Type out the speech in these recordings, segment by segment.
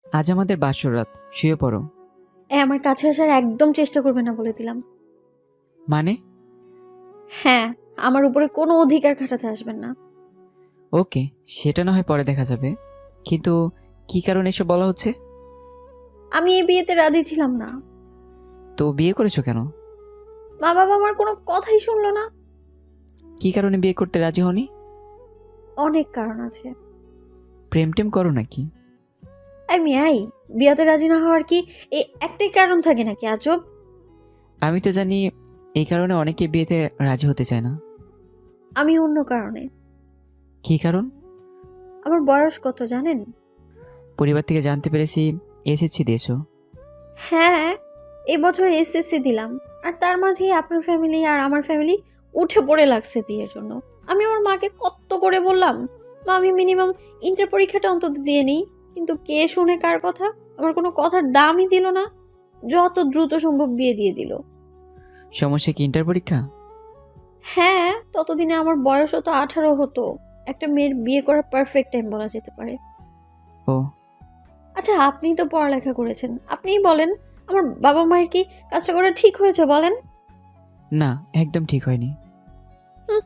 আজ আমাদের বাসর রাত, শুয়ে পড়ো। আমার কাছে আসার একদম চেষ্টা করবে না বলে দিলাম। মানে? হ্যাঁ, আমার উপরে কোনো অধিকার খাটাতে আসবেন না। ওকে, সেটা না হয় পরে দেখা যাবে, কিন্তু কি কারণে এসব বলা হচ্ছে? আমি এই বিয়েতে রাজি ছিলাম না। তো বিয়ে করেছো কেন? মা বাবা আমার কোনো কথাই শুনলো না। কি কারণে বিয়ে করতে রাজি হনি? অনেক কারণ আছে। প্রেম টেম করো নাকি? আই বিয়াতে রাজি না হওয়ার কি এই একটাই কারণ থাকে নাকি আজব? আমি তো জানি এই কারণে অনেকে বিয়েতে রাজি হতে চায় না। আমি অন্য কারণে। কি কারণ? আমার বয়স কত জানেন? পরিবার থেকে জানতে পেরেছি এসএসসি দিয়েছো। হ্যাঁ, এই বছর এসএসসি দিলাম। আর তার মাঝেই আপনার ফ্যামিলি আর আমার ফ্যামিলি উঠে পড়ে লাগছে বিয়ের জন্য। আমি আমার মাকে কত করে বললাম, মা আমি মিনিমাম ইন্টার পরীক্ষাটা অন্তত দিয়ে নিই, কিন্তু কে শুনে কার কথা? আমার কোনো কথার দামই দিল না। যত দ্রুত সম্ভব বিয়ে দিয়ে দিল। সমস্যা কি ইন্টার পরীক্ষা? হ্যাঁ, ততদিনে আমার বয়সও তো 18 হতো। একটা মেয়ের বিয়ে করার পারফেক্ট টাইম বলা যেতে পারে। ও, আচ্ছা, আপনি তো পড়ালেখা করেছেন, আপনিই বলেন, আমার বাবা মায়ের কি কাজটা করা ঠিক হয়েছে বলেন? না, একদম ঠিক হয়নি। হুম,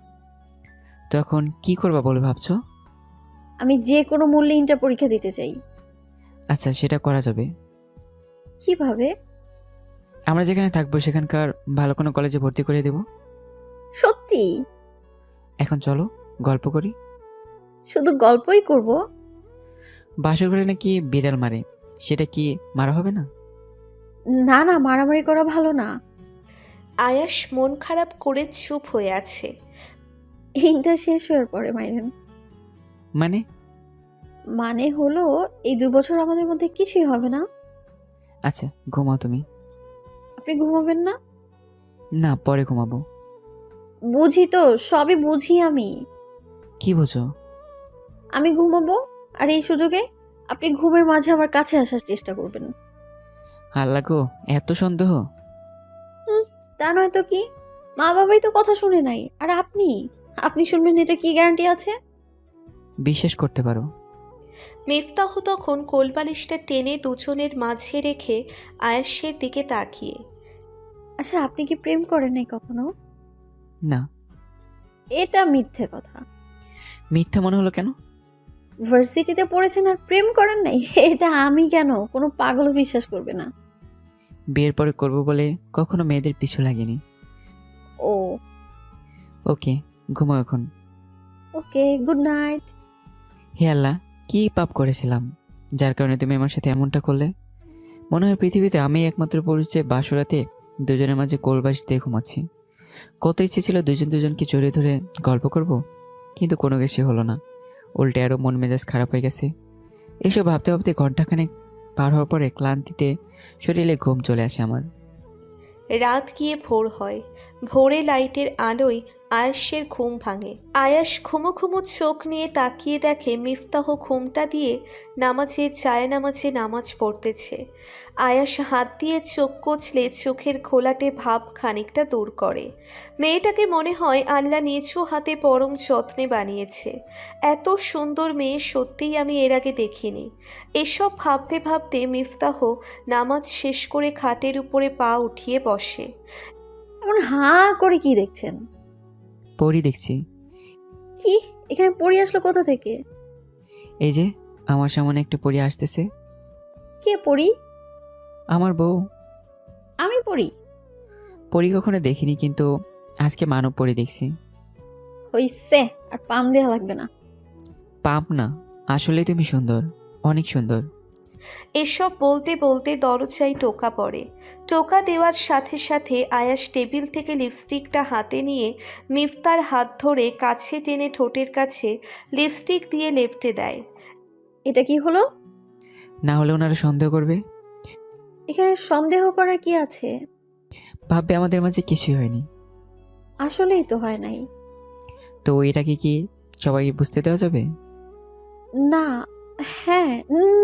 তো এখন কি করবা বলে ভাবছো? আমি যে কোনো মূল্যে ইন্টার পরীক্ষা দিতে চাই। আচ্ছা, সেটা করা যাবে। কিভাবে? আমরা যেখানে থাকবো সেখানকার ভালো কোনো কলেজে ভর্তি করে দেব। সত্যি? এখন চলো গল্প করি। শুধু গল্পই করব? বাসর ঘরে নাকি বিড়াল মারে, সেটা কি মারা হবে না? না না, মারামারি করা ভালো না। আয়াস মন খারাপ করে চুপ হয়ে আছে। ইন্টার শেষ হওয়ার পরে মাইরেন। মানে? মানে হলো, এই 2 বছর আমাদের মধ্যে কিছুই হবে না। আচ্ছা, ঘুমাও তুমি। আপনি ঘুমাবেন না? না, পরে ঘুমাবো। বুঝি তো, সবই বুঝি আমি। কি বোঝো? আমি ঘুমাবো, আর এই সুযোগে আপনি ঘুমের মাঝে আমার কাছে আসার চেষ্টা করবেন। আল্লাহ গো, এত সন্দেহ! হুম, তা নয় তো কি? মা বাবাই তো কথা শুনে নাই, আর আপনি আপনি শুনবেন এটা কি গ্যারান্টি আছে? বিশ্বাস করতে পারো। মিফতাহ তখন কোলবালিশটা টেনে দুজনের মাঝে রেখে আয়াসের দিকে তাকিয়ে। আচ্ছা, আপনি কি প্রেম করেন নাই কখনো? না। এটা মিথ্যে কথা। মিথ্যা মনে হলো কেন? ভার্সিটিতে পড়েছেন আর প্রেম করেন নাই? এটা আমি কেন, কোনো পাগলও বিশ্বাস করবে না। বিয়ের পরে করবো বলে কখনো মেয়েদের পিছু লাগেনি। ও, ওকে, ঘুমাও এখন। ওকে, গুড নাইট। হে আল্লাহ, কি পাপ করেছিলাম যার কারণে তুমি আমার সাথে এমনটা করলে? মনে হয় পৃথিবীতে আমি একমাত্র পুরুষ যে বাসরাতে দুজনের মাঝে কোলবাস দিয়ে ঘুমাচ্ছি। কত ইচ্ছে ছিল দুজন দুজনকে জড়িয়ে ধরে গল্প করব, কিন্তু কোনো কিছুই হলো না। উল্টে আরও মন মেজাজ খারাপ হয়ে গেছে। এসব ভাবতে ভাবতে ঘন্টাখানেক পার হওয়ার পরে ক্লান্তিতে শরীরে ঘুম চলে আসে আমার। রাত গিয়ে ভোর হয়। ভোরে লাইটের আলোয় আয়াসের ঘুম ভাঙে। আয়াস ঘুমো ঘুমো চোখ নিয়ে তাকিয়ে দেখে মিফতাহ ঘুমটা দিয়ে নামাজের নামাজে নামাজ পড়তেছে। আয়াস হাত দিয়ে চোখ কচলে চোখের ঘোলাটে ভাব খানিকটা দূর করে। মেয়েটাকে মনে হয় আল্লাহ নিচু হাতে পরম যত্নে বানিয়েছে। এত সুন্দর মেয়ে সত্যিই আমি এর আগে দেখিনি। এসব ভাবতে ভাবতে মিফতাহ নামাজ শেষ করে খাটের উপরে পা উঠিয়ে বসে। এমন হাঁ করে কি দেখছেন? পরই দেখছি। কি? এখানে পড়ি আসলো কোথা থেকে? এই যে আমার সামনে একটা পরী আসতেছে। কে পড়ি? আমার বউ। আমি পড়ি? পরী কখনো দেখিনি, কিন্তু আজকে মানব পরী দেখছি। হইছে, আর পাম দেওয়া লাগবে না। পাপ না, আসলে তুমি সুন্দর, অনেক সুন্দর। এসব বলতে বলতে দরজায় টোকা পড়ে। টোকা দেওয়ার সাথে সাথে আয়াস টেবিল থেকে লিপস্টিকটা হাতে নিয়ে মিফতার হাত ধরে কাছে টেনে ঠোঁটের কাছে লিপস্টিক দিয়ে লেপটে দেয়। এটা কি হলো? না হলে ওনারা সন্দেহ করবে। এখানে সন্দেহ করার কি আছে? ভাববে আমাদের মাঝে কিছুই হয়নি। আসলেই তো হয় নাই। তো এটাকে কি সবাই বুঝতে দেওয়া যাবে? না। হ্যাঁ।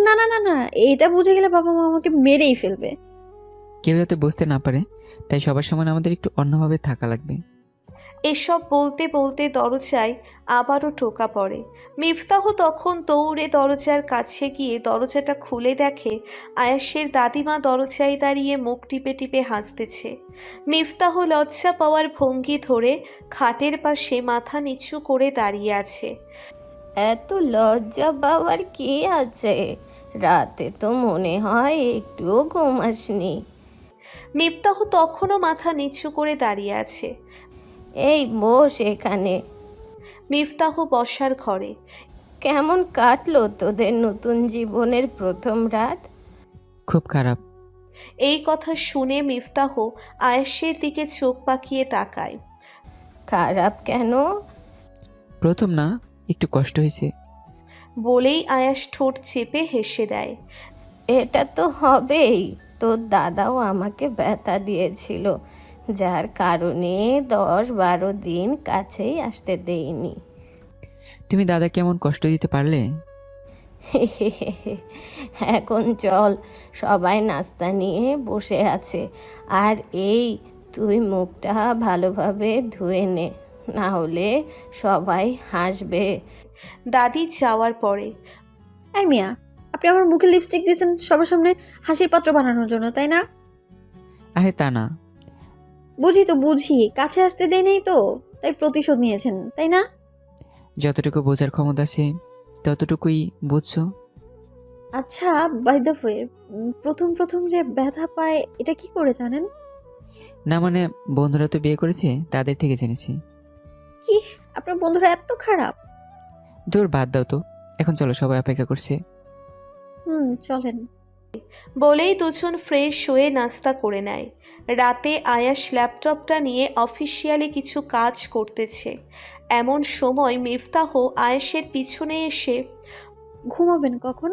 না না না না, এটা বুঝে গেলে বাবা মা আমাকে মেরেই ফেলবে। কেউ যাতে বুঝতে না পারে, তাই সবার সামনে আমাদের একটু অন্যভাবে থাকা লাগবে। এসব বলতে বলতে দরজায় আবারও টোকা পড়ে। মিফতাহ তখন দৌড়ে দরজার কাছে গিয়ে দরজাটা খুলে দেখে আয়াসের দাদিমা দরজায় দাঁড়িয়ে মুখ টিপে টিপে হাসতেছে। মিফতাহ লজ্জা পাওয়ার ভঙ্গি ধরে খাটের পাশে মাথা নিচু করে দাঁড়িয়ে আছে। এত লজ্জা পাওয়ার কি আছে? রাতে তো মনে হয় একটুও ঘুম আসনি। মিফতাহ তখনও মাথা নিচু করে দাঁড়িয়ে আছে। এই বস এখানে। মিফতাহ বসার ঘরে। কেমন কাটলো তোদের নতুন জীবনের প্রথম রাত? খুব খারাপ। এই কথা শুনে মিফতাহ আয়েশের দিকে চোখ পাকিয়ে তাকায়। খারাপ কেন? প্রথম না, একটু কষ্ট হয়েছে। বলেই আয়াস ঠোঁট চেপে হেসে দেয়। এটা তো হবেই। তোর দাদাও আমাকে ব্যথা দিয়েছিল, যার কারণে 10-12 দিন কাছেই আসতে দেইনি। তুমি দাদা কেমন কষ্ট দিতে পারলে? এখন চল, সবাই নাস্তা নিয়ে বসে আছে। আর এই, তুই মুখটা ভালোভাবে ধুয়ে নে, না হলে সবাই হাসবে। দাদি যাওয়ার পরে। এই মিয়া, আপনি আমার মুখে লিপস্টিক দিয়েছেন সবার সামনে হাসির পাত্র বানানোর জন্য, তাই না? আরে তা না। বুঝি, কাছে আসতে দেয় নেই তো, তাই প্রতিশোধ নিয়েছেন, তাই না? যতটুকু বোঝার ক্ষমতা আছে ততটুকুই বুঝছো। আচ্ছা, বাই দ্য ওয়ে, প্রথম যে ব্যথা পায় এটা কি করে জানেন? না মানে, বন্ধুরা তো বিয়ে করেছে, তাদের থেকে জেনেছি। কি, আপনার বন্ধুরা এত খারাপ? দূর, বাদ দাও তো। এখন চলো, সবাই অপেক্ষা করছে। চলেন। বলেই দুজন ফ্রেশ হয়ে নাস্তা করে নেয়। রাতে আয়াস ল্যাপটপটা নিয়ে অফিসিয়ালি কিছু কাজ করতেছে। এমন সময় মিফতাহ আয়েশের পিছনে এসে, ঘুমাবেন কখন?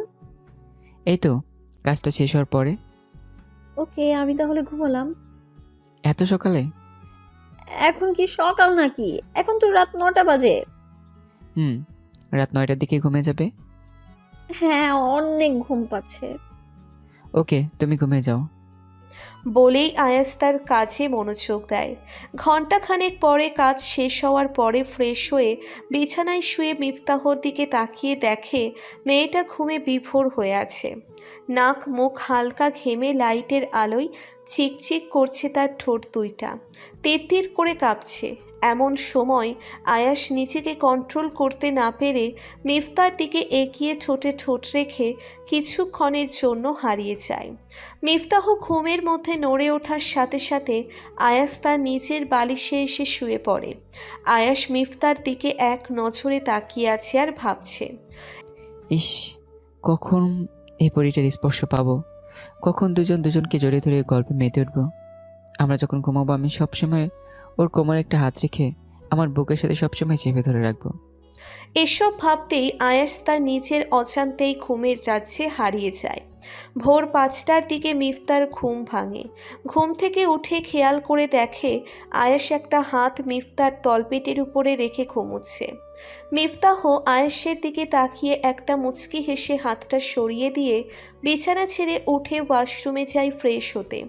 এই তো, কাজটা শেষ হওয়ার পরে। ওকে, আমি তাহলে ঘুমালাম। এত সকালে? এখন কি সকাল নাকি? এখন তো রাত 9টা বাজে। রাত 9টার দিকে ঘুমিয়ে যাবে? হ্যাঁ, অনেক ঘুম পাচ্ছে। ওকে, তুমি ঘুমিয়ে যাও। বলেই আয়াস তার কাজে মনোযোগ দেয়। ঘণ্টাখানেক পরে কাজ শেষ হওয়ার পরে ফ্রেশ হয়ে বিছানায় শুয়ে মিফতাহর দিকে তাকিয়ে দেখে মেয়েটা ঘুমে বিভোর হয়ে আছে। নাক মুখ হালকা ঘেমে লাইটের আলোয় চিকচিক করছে তার ঠোঁট দুইটা, তিরতির করে কাঁপছে। এমন সময় আয়াস নিজেকে কন্ট্রোল করতে না পেরে মিফতার দিকে এগিয়ে ঠোঁটে ঠোঁট রেখে কিছুক্ষণের জন্য হারিয়ে যায়। মিফতাহ ঘুমের মধ্যে নড়ে ওঠার সাথে সাথে আয়াস তার নিচের বালিশে এসে শুয়ে পড়ে। আয়াস মিফতার দিকে এক নজরে তাকিয়ে আছে আর ভাবছে, ইস, কখন এই পরিটার স্পর্শ পাবো, কখন দুজন দুজনকে জড়িয়ে ধরে গল্পে মেতে উঠবো। আমরা যখন ঘুমাবো আমি সবসময় ওর কোমরে একটা হাত রেখে আমার বুকের সাথে সবসময় চেপে ধরে রাখবো। এসব ভাবতেই আয়াস তার নিজের অজান্তেই ঘুমের রাজ্যে হারিয়ে যায়। ভোর 5টার দিকে মিফতার ঘুম ভাঙে। ঘুম থেকে উঠে খেয়াল করে দেখে আয়াস একটা হাত মিফতার তলপেটের উপরে রেখে ঘুমোচ্ছে। মিফতাহ আয়েশের দিকে তাকিয়ে একটা মুচকি হেসে হাতটা সরিয়ে দিয়ে বিছানা ছেড়ে উঠে ওয়াশরুমে যায় ফ্রেশ হতে।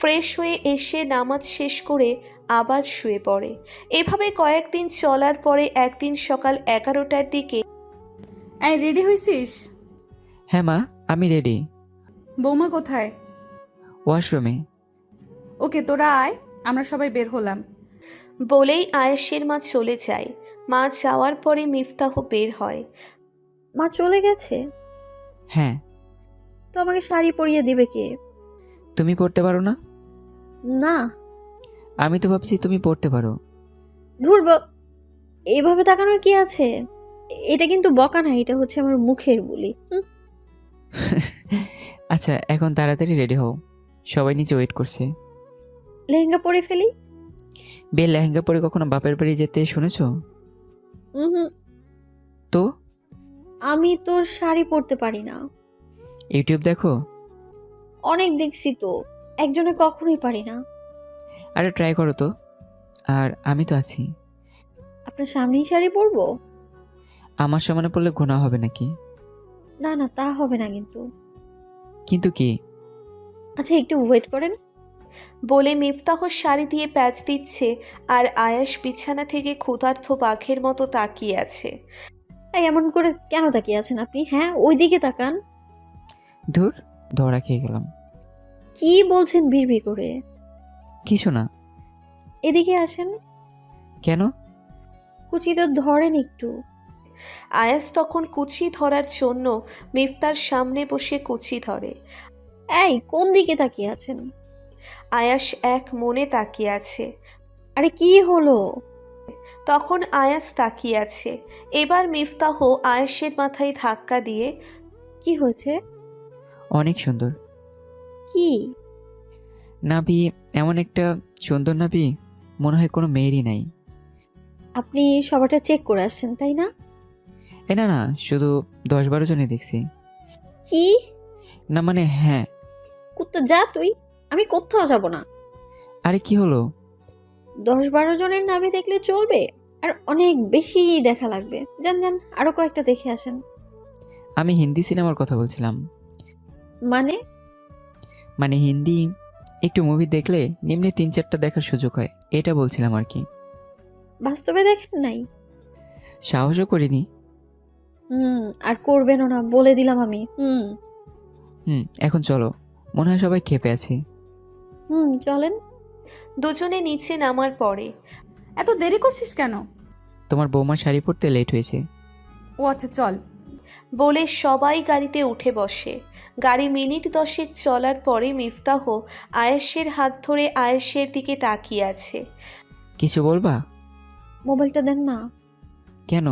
ফ্রেশ হয়ে এসে নামাজ শেষ করে আবার শুয়ে পড়ে। এভাবে কয়েকদিন চলার পরে একদিন সকাল 11টার দিকে, এই রেডি হইছিস? হ্যাঁ মা, আমি রেডি। বৌমা কোথায়? ওয়াশরুমে। ওকে, তোরা আয়, আমরা সবাই বের হলাম। বলেই আয়েশের মা চলে যায়। মা যাওয়ার পরে মিফতাহ বের হয়। মা চলে গেছে? হ্যাঁ। তো আমাকে শাড়ি পরিয়ে দিবে কে? তুমি পড়তে পারো না? না। আমি তো ভাবছি তুমি পড়তে পারো। ধুর, এইভাবে তাকানোর কি আছে? এটা কিন্তু বকা না, এটা হচ্ছে আমার মুখের বুলি। আচ্ছা, এখন তাড়াতাড়ি রেডি হও, সবাই নিচে ওয়েট করছে। লেহেঙ্গা পরে ফেলি? বিয়ের লেহেঙ্গা পরে কখনো বাপের বাড়ি যেতে শুনেছো? হুম, তো আমি তোর শাড়ি পরতে পারি না। ইউটিউব দেখো? অনেক দেখছি তো, একজনে কখনোই পারি না। আরে ট্রাই করো তো, আর আমি তো আছি। আপনার সামনেই শাড়ি পরবো? আমার সামনে পড়লে গুনাহ হবে নাকি? না না, তা হবে না কিন্তু। কিন্তু কি? আচ্ছা, একটু ওয়েট করেন। বলে মিফতাহ শাড়ি দিয়ে প্যাচ দিচ্ছে আর আয়াস বিছানা থেকে ক্ষুধার্ত বাঘের মতো তাকিয়ে আছে। এই এমন করে কেন তাকিয়ে আছেন আপনি? হ্যাঁ, ওইদিকে তাকান। ধুর, ধরা খেয়ে গেলাম। কি বলছেন বিড়বিড় করে? কিছু না। এদিকে আসেন। কেন? কুচি তো ধরেন একটু। আয়াস তখন কুচি ধরার জন্য মিফতার সামনে বসে কুচি ধরে। এই কোন দিকে তাকিয়ে আছেন? আয়াস এক মনে তাকিয়ে আছে। আরে কি হলো? তখন আয়াস তাকিয়ে আছে। এবার মিফতাহ আয়াসের মাথায় ধাক্কা দিয়ে, কি হয়েছে? অনেক সুন্দর। কি? নাভি এমন একটা সুন্দর নাভি, মনে হয় কোনো মেয়েরই নাই। আপনি সবারটা চেক করে আসছেন তাই না? না না, শুধু 10-12 জনে দেখছি। কি? না মানে হ্যাঁ। কুত্তা যা তুই, আমি কোথাও যাব না। আরে কি হলো? 10-12 জনের নামে দেখলে চলবে? আর অনেক বেশি দেখা লাগবে। যান যান, আরো কয়েকটা দেখে আসেন। আমি হিন্দি সিনেমার কথা বলছিলাম। মানে? মানে হিন্দি একটু মুভি দেখলে নিম্নে 3-4টা দেখার সুযোগ হয়, এটা বলছিলাম আর কি। বাস্তবে দেখেন নাই? সাহসও করিনি। আর করবেনও না বলে দিলাম আমি। এখন চলো, মনে হয় সবাই ক্ষেপে আছে। চলেন। দুজনে নিচে নামার পরে, এত দেরি করছিস কেন? তোমার বৌমার শাড়ি পরতে লেট হয়েছে। ও আচ্ছা, চল। বলে সবাই গাড়িতে উঠে বসে। গাড়ি মিনিট 10 চলার পরে মিফতাহ আয়েশের হাত ধরে আয়েশের দিকে তাকিয়ে আছে। কিছু বলবা? মোবাইলটা দেন না। কেন?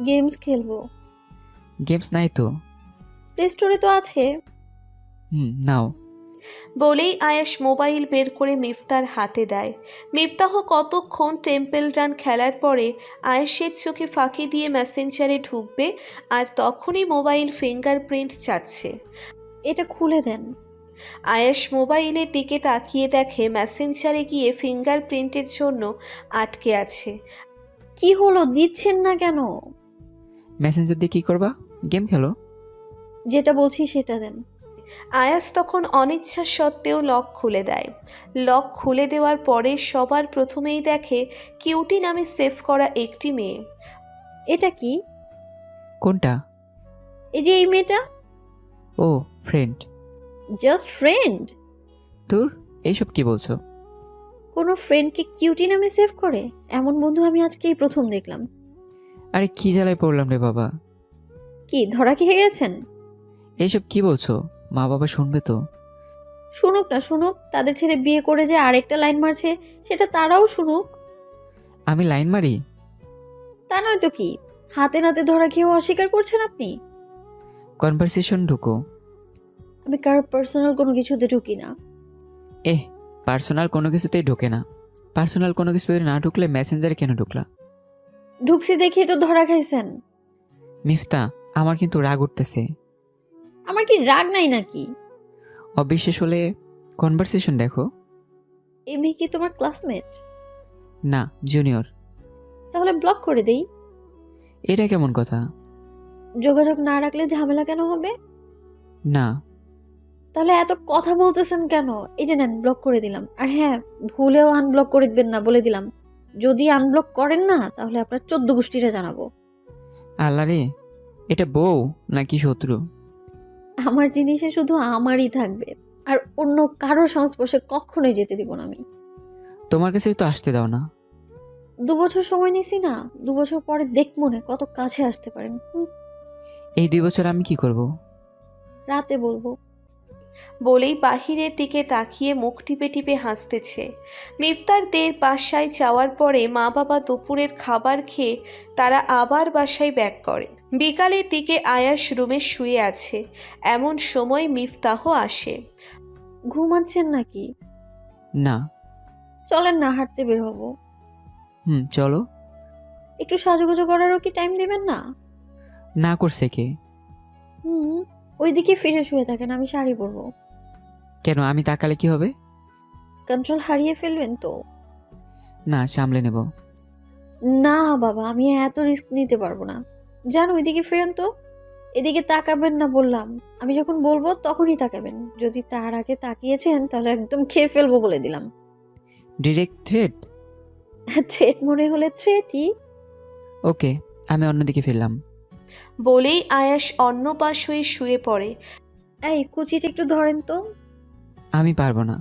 গেমস খেলবো। গেমস নাই তো। প্লে স্টোরে তো আছে। নাও। বলেই আয়েশ মোবাইল বের করে মিফতার হাতে দেয়। মিফতাহ কতক্ষণ টেম্পল রান খেলার পরে আয়েশের চোখে ফাঁকি দিয়ে মেসেঞ্জারে ঢুকবে, আর তখনই মোবাইল ফিঙ্গারপ্রিন্ট চাচ্ছে। এটা খুলে দেন। আয়েশ মোবাইলের দিকে তাকিয়ে দেখে মেসেঞ্জারে গিয়ে ফিঙ্গারপ্রিন্টের জন্য আটকে আছে। কি হলো, দিচ্ছেন না কেন? মেসেঞ্জার দিয়ে কি করবা? গেম খেলো। যেটা বলছি সেটা দেন। আয়াস তখন অনিচ্ছা সত্ত্বেও লক খুলে দেয়। লক খুলে দেওয়ার পরে সবার প্রথমেই দেখে কিউটি নামে সেভ করা একটি মেয়ে। এটা কি? কোনটা? এই যে এই মেয়েটা। ও, ফ্রেন্ড। Just friend? তোর এইসব কি বলছো? কোনো ফ্রেন্ডকে কিউটি নামে সেভ করে? এমন বন্ধু আমি আজকেই প্রথম দেখলাম। আরে কি জ্বালায় পড়লাম রে বাবা। কি ধরা খেয়ে গেছেন? এইসব কি বলছো? মা বাবা শুনবে তো। শুনুক না শুনুক, তাদের ছেলে বিয়ে করে যে আরেকটা লাইন মারছে সেটা তারাও শুনুক। আমি লাইন মারি? তা নয় তো কি, হাতে নাতে ধরা খেয়েও অস্বীকার করছেন আপনি। কনভারসেশন ঢুকো। আমি কার পার্সোনাল কোনো কিছুতে ঢুকি না। পার্সোনাল কোনো কিছুতেই ঢোকে না। পার্সোনাল কোনো কিছুতে না ঢুকলে মেসেঞ্জারে কেন ঢুকলা? ঢুকছি দেখেই তো ধরা খাইছেন। মিফতা, আমার কিন্তু রাগ উঠতেছে। আমার কি রাগ নাই নাকি? অবিশ্বাস হলে কনভারসেশন দেখো। এই মেয়ে কি তোমার ক্লাসমেট? না, জুনিয়র। তাহলে ব্লক করে দেই। এটা কেমন কথা? যোগাযোগ না রাখলে ঝামেলা কেন হবে? না। তাহলে এত কথা বলতেছেন কেন? এই যে নেন, ব্লক করে দিলাম। আর হ্যাঁ, ভুলেও আনব্লক করে দিবেন না বলে দিলাম। যদি আনব্লক করেন না তাহলে আপনার 14 গোষ্ঠীরা জানাবো। আল্লাহ রে, এটা বউ নাকি শত্রু? আমার জিনিসে শুধু আমারই থাকবে, আর অন্য কারো সংস্পর্শে কখনোই যেতে দিব না আমি। তোমার কাছে তো আসতে দাও না। 2 বছর সময় নিছি না, 2 বছর পরে দেখবো না কত কাছে আসতে পারেন। এই 2 বছর আমি কি করব? রাতে বলবো। বলেই বাহিরের দিকে তাকিয়ে মুখ টিপে টিপে হাসতেছে। মিফতারদের বাসায় যাওয়ার পরে মা বাবা দুপুরের খাবার খেয়ে তারা আবার বাসায় ব্যাক করে। বিকালের দিকে আয়াস রুমে শুয়ে আছে, এমন সময় মিফতাহ আসে। ঘুমাচ্ছেন নাকি? না। চলেন না, হাঁটতে বের হবো। চলো। একটু সাজুগুজু করারও কি টাইম দিবেন না? না করছে কে? ওইদিকে ফিরে শুয়ে থাকেন, আমি শাড়ি পরবো। কেন, আমি তাকালে কি হবে? কন্ট্রোল হারিয়ে ফেলবেন তো। না, সামলে নেব। না বাবা, আমি এত রিস্ক নিতে পারবো না। যান ওইদিকে ফিরেন তো। এদিকে তাকাবেন না বললাম। আমি যখন বলবো তখনই তাকাবেন। যদি তার আগে তাকিয়েছেন তাহলে একদম খেয়ে ফেলবো বলে দিলাম। Direct threat? থ্রেট মনে হলে থ্রেটই। ওকে, আমি অন্যদিকে ফিরলাম। বলেই আয়াস অন্য পাশ হয়ে শুয়ে পড়ে। এই কুচিটা একটু ধরেন তো। আমি পারবো না।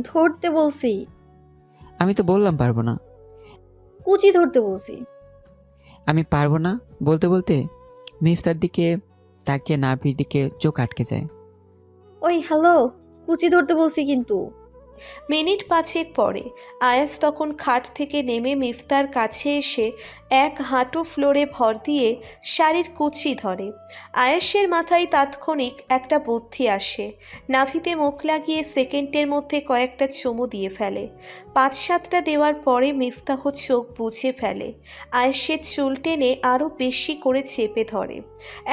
ধরতে বলছি। আমি তো বললাম পারবো না। কুচি ধরতে বলছি। আমি পারবো না বলতে বলতে মিফতার দিকে তাকিয়ে নাভির দিকে চোখ আটকে যায়। ওই হ্যালো, কুচি ধরতে বলছি কিন্তু। মিনিট 5 পরে আয়াস তখন খাট থেকে নেমে মিফতার কাছে এসে এক হাঁটু ফ্লোরে ভর দিয়ে শাড়ির কুচি ধরে। আয়াসের মাথায় তাৎক্ষণিক একটা বুদ্ধি আসে। নাভিতে মুখ লাগিয়ে সেকেন্ডের মধ্যে কয়েকটা চুমু দিয়ে ফেলে। 5-7টা দেওয়ার পরে মিফতাহ চোখ বুজে ফেলে। আয়াসের চুল টেনে আরও বেশি করে চেপে ধরে।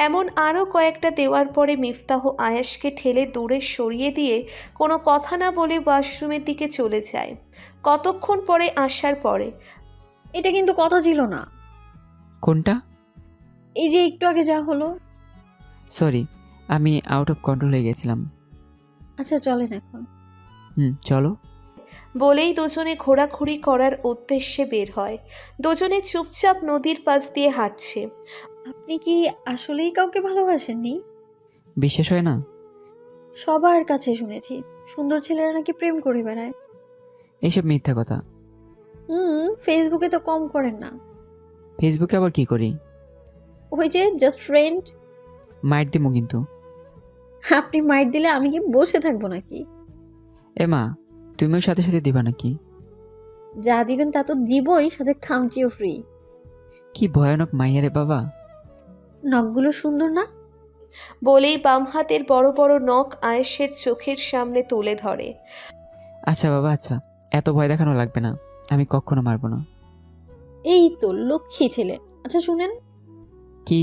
এমন আরও কয়েকটা দেওয়ার পরে মিফতাহ আয়াসকে ঠেলে দূরে সরিয়ে দিয়ে কোনো কথা না বলে ওয়াশরুমের দিকে চলে যায়। কতক্ষণ পরে আসার পরে, এটা কিন্তু কথা ছিল না। কোনটা? এই যে একটু আগে যা হলো। সরি, আমি আউট অফ কন্ট্রোল হয়ে গেছিলাম। আচ্ছা চলেন এখন। চলো। বলেই দুজনে ঘোরাঘুরি করার উদ্দেশ্যে বের হয়। দুজনে চুপচাপ নদীর পাশ দিয়ে হাঁটছে। আপনি কি আসলেই কাউকে ভালোবাসেননি? বিশ্বাস হয় না? সবার কাছে শুনেছি সুন্দর ছেলেরা নাকি প্রেম করে বেড়ায়। এইসব মিথ্যা কথা। ফেসবুকে তো কম করেন না। ফেসবুকে আবার কি করি? ওই যে জাস্ট ফ্রেন্ড। মাইট দিমু কিন্তু। আপনি মাইট দিলে আমি কি বসে থাকবো নাকি? মা, তুমিও সাথে সাথে দিবা নাকি? যা দিবেন তা তো দিবই, সাথে খামচিও ফ্রি। কি ভয়ানক মাইয়া রে বাবা। নখগুলো সুন্দর না? বলেই বাম হাতের বড় বড় নখ আয়েশের চোখের সামনে তুলে ধরে। আচ্ছা বাবা, আচ্ছা, এত ভয় দেখানো লাগবে না। আমি কখনো মারবো না। এই তো লক্ষ্মী ছেলে। আচ্ছা শুনেন, কি?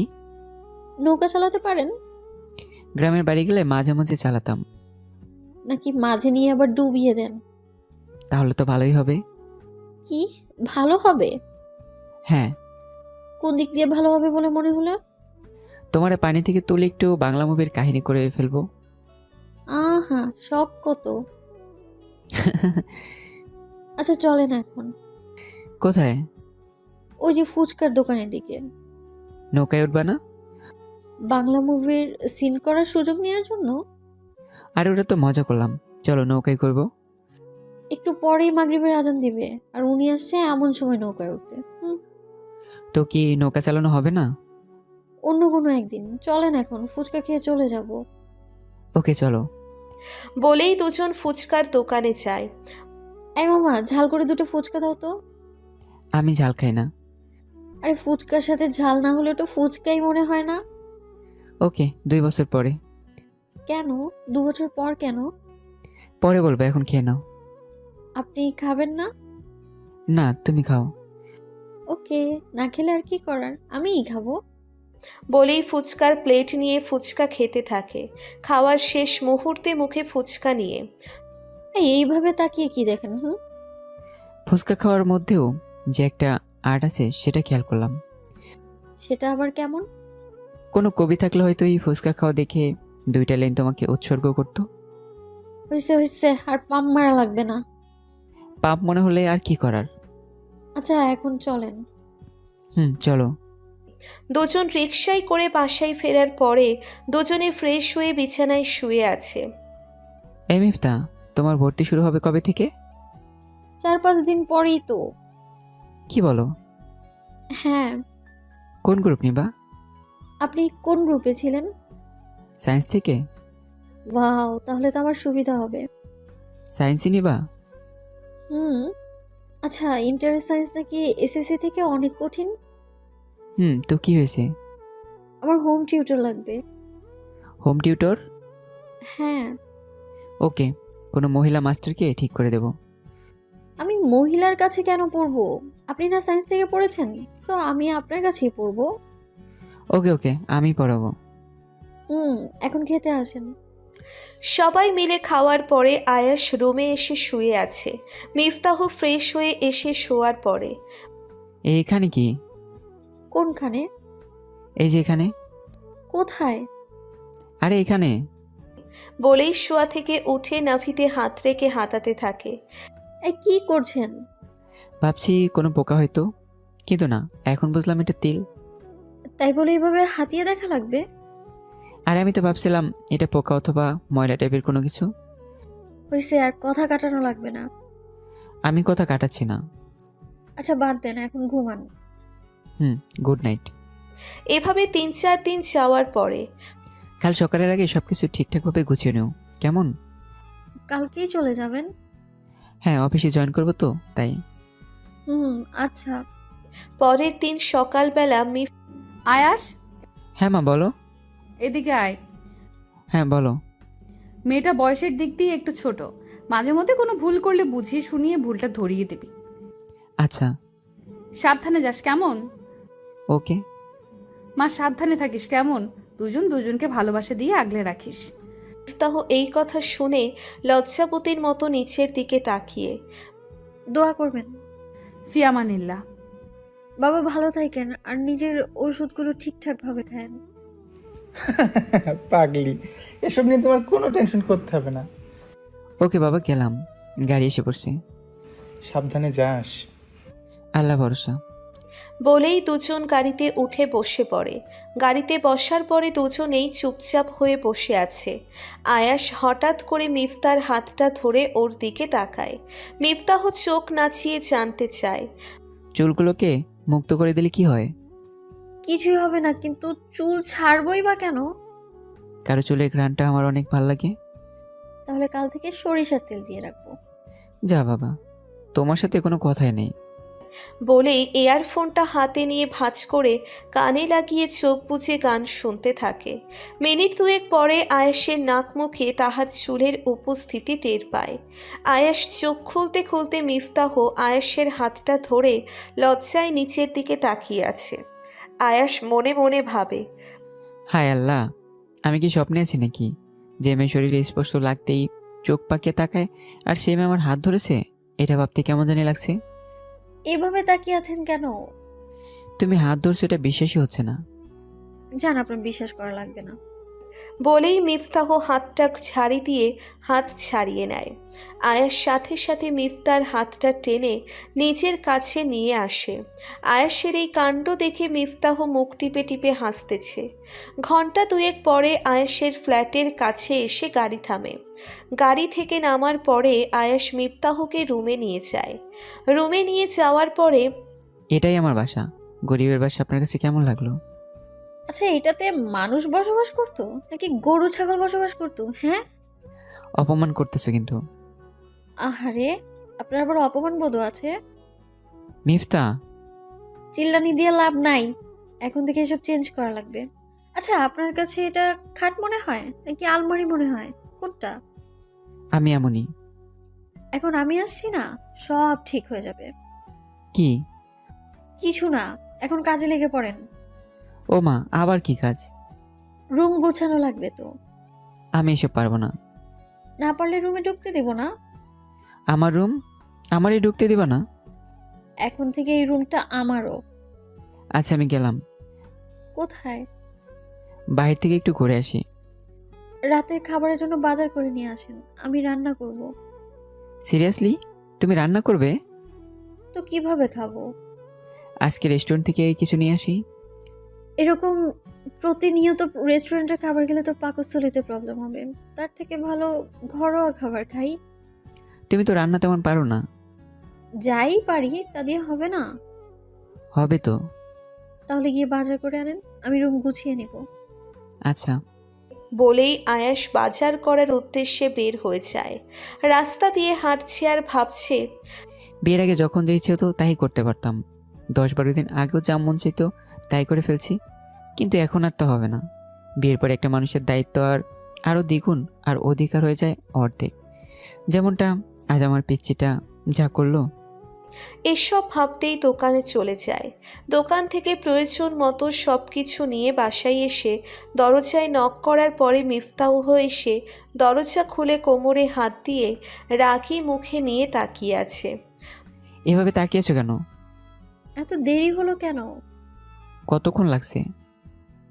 নৌকা চালাতে পারেন? গ্রামের বাড়ি গেলে মাঝে মাঝে চালাতাম। নাকি মাঝে নিয়ে আবার ডুবিয়ে দেন? তাহলে তো ভালোই হবে। কি ভালো হবে? হ্যাঁ। কোন দিক দিয়ে ভালো হবে বলে মনে হলো? তোমারে পানি থেকে তুলে একটু বাংলা মুভির কাহিনী করে ফেলবো। আহা, শখ কত। আচ্ছা চলেন এখন। কোথায়? ওই যে ফুচকার দোকানের দিকে। নৌকায় উঠবা না? বাংলা মুভির সিন করার সুযোগ নেওয়ার জন্য। আর ওটা তো মজা করলাম, চলো নৌকায় করব। একটু পরেই মাগরিবের আজান দিবে, আর উনি আসছে এমন সময় নৌকায় উঠতে। তো কি নৌকা চালানো হবে না? অন্য কোনো একদিন চলেন, এখন ফুচকা খেয়ে চলে যাব। ওকে চলো। বলেই দুজন ফুচকার দোকানে যায়। এই মামা, ঝাল করে দুটো ফুচকা দাও তো। আমি ঝাল খাই না। আরে ফুচকার সাথে ঝাল না হলে তো ফুচকাই মনে হয় না। ওকে, 2 বছর পরে। কেন 2 বছর পর কেন? পরে বলবো, এখন খেয়ে নাও। আপনি খাবেন না? না, তুমি খাও। ওকে, না খেলে আর কি করার, আমিই খাবো। বলেই ফুচকার প্লেট নিয়ে ফুচকা খেতে থাকে। খাওয়ার শেষ মুহূর্তে মুখে ফুচকা নিয়ে। এইভাবে তাকিয়ে কি দেখেন? ফুচকা খাওয়ার মধ্যেও যে একটা আর্ট আছে সেটা খেয়াল করলাম। সেটা আবার কেমন? কোনো কবি থাকলে হয়তো এই ফুচকা খাওয়া দেখে 2টা লাইন তোমাকে উৎসর্গ করতো। হয়েছে হয়েছে, আর পাম মারা লাগবে না। পাপ মনে হলে আর কি করার। আচ্ছা এখন চলেন। চলো। দুজন রিকশায় করে বাসায় ফেরার পরে দুজনে ফ্রেশ হয়ে বিছানায় শুয়ে আছে। এই মিফতা, তোমার ভর্তি শুরু হবে কবে থেকে? 4-5 দিন পরেই তো। কি বলো? হ্যাঁ। কোন গ্রুপ নিবা? আপনি কোন গ্রুপে ছিলেন? সায়েন্স থেকে? ওয়াও, তাহলে তো আমার সুবিধা হবে। সায়েন্সই নিবা? আচ্ছা, ইন্টার সায়েন্স নাকি এসএসসি থেকে অনেক কঠিন? তো কি হয়েছে? আমার হোম টিউটর লাগবে। Home tutor? হ্যাঁ। ওকে, কোনো মহিলা মাস্টারকে ঠিক করে দেব। আমি মহিলার কাছে কেন পড়বো? আপনি না সায়েন্স থেকে পড়েছেন, সো আমি আপনার কাছেই পড়বো। ওকে, আমি পড়াবো। এখন খেতে আসেন। সবাই মিলে খাওয়ার পরে আয়াস রুমে এসে শুয়ে আছে। মিফতাহ ফ্রেশ হয়ে এসে শোয়ার পরে। এইখানে কি? কোনখানে? এই যে এখানে। কোথায়? আরে এখানে। বলেই শোয়া থেকে উঠে নাভিতে হাত রেখে হাতাতে থাকে। এই কি করছেন? ভাবছি কোনো পোকা হয়তো, কিন্তু না, এখন বুঝলাম এটা তিল। তাই বলে এইভাবে হাতিয়ে দেখা লাগবে? আরে আমি তো ভাবছিলাম এটা পোকা অথবা ময়লা টাইপের কোনো কিছু। হয়েছে, আর কথা কাটানো লাগবে না। আমি কথা কাটাচ্ছি না। আচ্ছা বাদ দেন, এখন ঘুমান। Good night. এভাবে 3-4 দিন যাওয়ার পরে কাল সকালের আগে সবকিছু ঠিকঠাকভাবে গুছিয়ে নিও, কেমন? কালকেই চলে যাবেন? হ্যাঁ, অফিসে জয়েন করবো তো তাই। আচ্ছা। পরের দিন সকালবেলা আয়াস, হ্যাঁ মা বলো। এদিকে আয়। হ্যাঁ বলো। মেয়েটা বয়সের দিক দিয়ে একটু ছোট, মাঝে মধ্যে কোনো ভুল করলে বুঝিয়ে শুনিয়ে ভুলটা ধরিয়ে দিবি। আচ্ছা। সাবধানে যাস, কেমন? ওকে। মা সাবধানে থাকিস, কেমন? দুজন দুজনকে ভালোবাসা দিয়ে আগলে রাখিস। মিফতাহ এই কথা শুনে লজ্জাবতীর মতো নিচের দিকে তাকিয়ে দোয়া করবেন। ফিয়ামানিল্লাহ। বাবা ভালো থাকেন, আর নিজের ওষুধগুলো ঠিকঠাক ভাবে খায়েন। পাগলি, এসব নিয়ে তোমার কোনো টেনশন করতে হবে না। ওকে বাবা, গেলাম। গাড়ি এসে পড়ছে। সাবধানে যাস। আল্লাহ ভরসা। বলেই দুজন গাড়িতে উঠে বসে পড়ে। গাড়িতে বসার পরে দুজনেই চুপচাপ হয়ে বসে আছে। আয়াস হঠাৎ করে মিফতার হাতটা ধরে ওর দিকে তাকায়। মিফতাহ চোখ নাচিয়ে জানতে চায়। চুলগুলোকে মুক্ত করে দিলে কি হয়? কিছুই হবে না, কিন্তু চুল ছাড়বই বা কেন? কারো চুলের ঘ্রাণটা আমার অনেক ভাল লাগে। তাহলে কাল থেকে সরিষার তেল দিয়ে রাখবো। যা বাবা, তোমার সাথে কোনো কথাই নেই। বলেই এয়ারফোনটা হাতে নিয়ে ভাঁজ করে কানে লাগিয়ে চোখ বুজে গান শুনতে থাকে। মিনিট দুয়েক পরে আয়াসের নাক মুখে তাহার চুলের উপস্থিতি টের পায়। আয়াস চোখ খুলতে খুলতে মিফতাহ আয়াসের হাতটা ধরে লজ্জায় নিচের দিকে তাকিয়ে আছে। আয়াস মনে মনে ভাবে, হায় আল্লাহ, আমি কি স্বপ্নে আছি নাকি যে মেয়ে শরীরে স্পর্শ লাগতেই চোখ পাকিয়ে তাকায়, আর সে মেয়ে আমার হাত ধরেছে? এটা ভাবতে কেমন জানি লাগছে। এভাবে তাকিয়ে আছেন কেন? তুমি হাত ধরছো, এটা বিশ্বাসই হচ্ছে না। জান, আপনার বিশ্বাস করা লাগবে না। বলেই মিফতাহ হাতটা ঝাড়ি দিয়ে হাত ছাড়িয়ে নেয়। আয়াস সাথে সাথে মিফতার হাতটা টেনে নিজের কাছে নিয়ে আসে। আয়াসের এই কাণ্ড দেখে মিফতাহ মুখ টিপে টিপে হাসতেছে। ঘন্টা দুয়েক পরে আয়াসের ফ্ল্যাটের কাছে এসে গাড়ি থামে। গাড়ি থেকে নামার পরে আয়াস মিফতাহকে রুমে নিয়ে যায়। রুমে নিয়ে যাওয়ার পরে এটাই আমার বাসা। গরিবের বাসা আপনার কাছে কেমন লাগলো? আচ্ছা, এটাতে মানুষ বসবাস করতো নাকি গরু ছাগল বসবাস করতো? হ্যাঁ, অপমান করতেছো কিন্তু। আহারে, আপনার আবার অপমান বোধ আছে? মিফতা, চিল্লানি দিয়ে লাভ নাই, এখন থেকে এসব চেঞ্জ করা লাগবে। আচ্ছা, আপনার কাছে এটা খাট মনে হয় নাকি আলমারি মনে হয়, কোনটা? আমি এমনই। এখন আমি আসছি না, সব ঠিক হয়ে যাবে। কি? কিছু না, এখন কাজে লেগে পড়েন। ও মা, আবার কি কাজ? রুম গোছানো লাগবে তো। আমি এসব পারবো না। না পারলে রুমে ঢুকতে দেব না। আমার রুম আমারই ঢুকতে দিবা না? এখন থেকে এই রুমটা আমারও। আচ্ছা, আমি গেলাম। কোথায়? বাইরে থেকে একটু ঘুরে আসি। রাতের খাবারের জন্য বাজার করে নিয়ে আসেন, আমি রান্না করব। সিরিয়াসলি? তুমি রান্না করবে? তো কিভাবে খাবো? আজকে রেস্টুরেন্ট থেকে কিছু নিয়ে আসি। এরকম প্রতিনিয়ত রেস্টুরেন্টের খাবার খেলে তো পাকস্থলীতে প্রবলেম হবে। তার থেকে ভালো ঘরোয়া খাবার খাই। তুমি তো রান্না তেমন পারো না। যাই পারি তা দিয়ে হবে না। হবে তো। তাহলে গিয়ে বাজার করে আনেন, আমি রুম গুছিয়ে নিব। আচ্ছা। বলেই আয়াস বাজার করার উদ্দেশ্যে বের হয়ে যায়। রাস্তা দিয়ে হাঁটছে আর ভাবছে, বিয়ের আগে যখন যা ইচ্ছে হতো তাই করতে পারতাম। 10-12 দিন আগেও যা মন চাইতো তাই করে ফেলছি, কিন্তু এখন আর তা হবে না। বিয়ের পরে একটা মানুষের দায়িত্ব আরও দ্বিগুণ, আর অধিকার হয়ে যায় অর্ধেক। যেমনটা আজ আমার পিচ্চিটা যা করলো। এসব ভাবতেই দোকানে চলে যায়। দোকান থেকে প্রয়োজন মতো সব কিছু নিয়ে বাসায় এসে দরজায় নক করার পরে মিফতাহ এসে দরজা খুলে কোমরে হাত দিয়ে রাগী মুখে নিয়ে তাকিয়ে আছে। এভাবে তাকিয়েছো কেন? এত দেরি হলো কেন? কতক্ষণ লাগছে?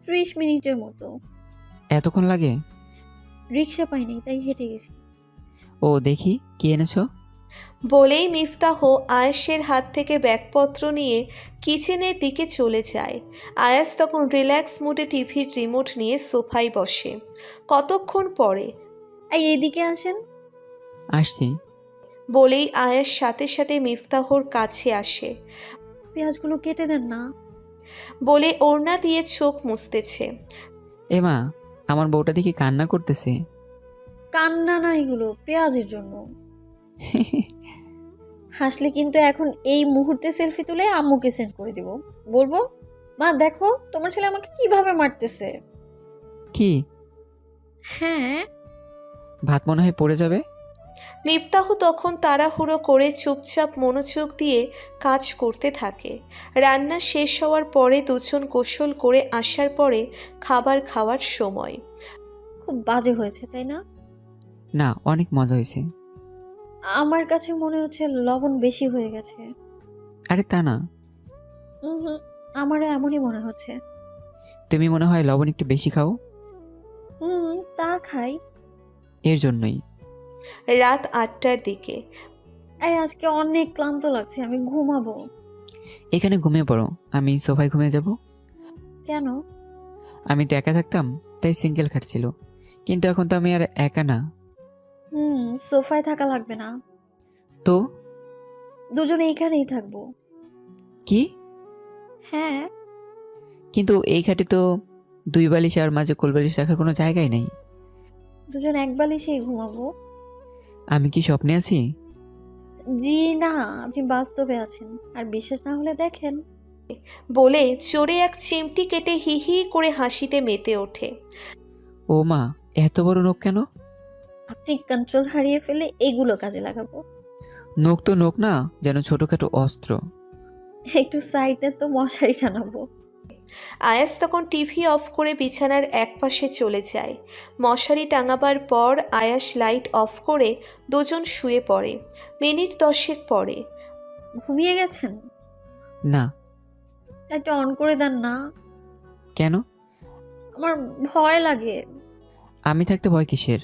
30 মিনিটের মতো। এতক্ষণ লাগে? রিক্সা পাইনি, তাই হেঁটে গেছি। ও দেখি কি এনেছো। বলেই মিফতাহ আয়েশের হাত থেকে ব্যাগপত্র নিয়ে কিচেনের দিকে চলে যায়। আয়াস তখন রিল্যাক্স মুডে টিভির রিমোট নিয়ে সোফায় বসে। কতক্ষণ পরে এইদিকে আসেন। আসছি। বলেই আয়াস সাথে সাথে মিফতাহর কাছে আসে। পেঁয়াজগুলো কেটে দেন না। বলে ওড়না দিয়ে চোখ মুছতেছে। মা, আমার বউটা দেখি কান্না করতেছে। কান্না না, এগুলো পেঁয়াজের জন্য। হাসলে কিন্তু এখন এই মুহূর্তে সেলফি তুলে আম্মুকে সেন্ড করে দিব। বলবো, মা দেখো তোমার ছেলে আমাকে কিভাবে মারতেছে। কি? হ্যাঁ। ভাত মনে হয় পড়ে যাবে। মিফতাহ তখন তাড়াহুড়ো করে চুপচাপ মনোযোগ দিয়ে কাজ করতে থাকে। রান্না শেষ হওয়ার পরে দুজন গোসল করে আসার পরে খাবার খাওয়ার সময়। খুব বাজে হয়েছে তাই না? না, অনেক মজা হয়েছে। আমার কাছে মনে হচ্ছে লবণ বেশি হয়ে গেছে। আরে তা না, আমারও এমনই মনে হচ্ছে। তুমি মনে হয় লবণ একটু বেশি খাও। তা খাই। এর জন্যই। রাত 8টার দিকে আজকে অনেক ক্লান্ত লাগছে, আমি ঘুমাবো। এখানে ঘুমিয়ে পড়ো, আমি সোফায় ঘুমিয়ে যাব। কেন? আমি তো একা থাকতাম, তাই সিঙ্গেল খাট ছিল, কিন্তু এখন তো আমি আর একা না। সোফায় থাকা লাগবে না, তো দুজনে এখানেই থাকবো। কি? হ্যাঁ। কিন্তু এই খাটে তো 2 বালিশ আর মাঝে কোলবালিশ রাখার কোনো জায়গাই নেই। দুজন এক বালিশেই ঘুমাবো। আমি কি স্বপ্নে আছি? জি না, আপনি বাস্তবে আছেন। আর বিশ্বাস না হলে দেখেন। বলে চোরে এক চিমটি কেটে হি হি করে হাসিতে মেতে ওঠে। ও মা, এত বড় নখ কেন? আপনি কন্ট্রোল হারিয়ে ফেলে এগুলো কাজে লাগাবো। নখ তো নখ না, যেন ছোটখাটো অস্ত্র। একটু সাইডে তো মশারি টানাবো। আয়াস তখন টিভি অফ করে বিছানার একপাশে চলে যায়। মশারি টাঙাবার পর আয়াস লাইট অফ করে দুজন শুয়ে পড়ে। মিনিট 10 পরে ঘুমিয়ে গেছেন? না। লাইটটা অন করে দেন না। কেন? আমার ভয় লাগে। আমি থাকতে ভয় কিসের?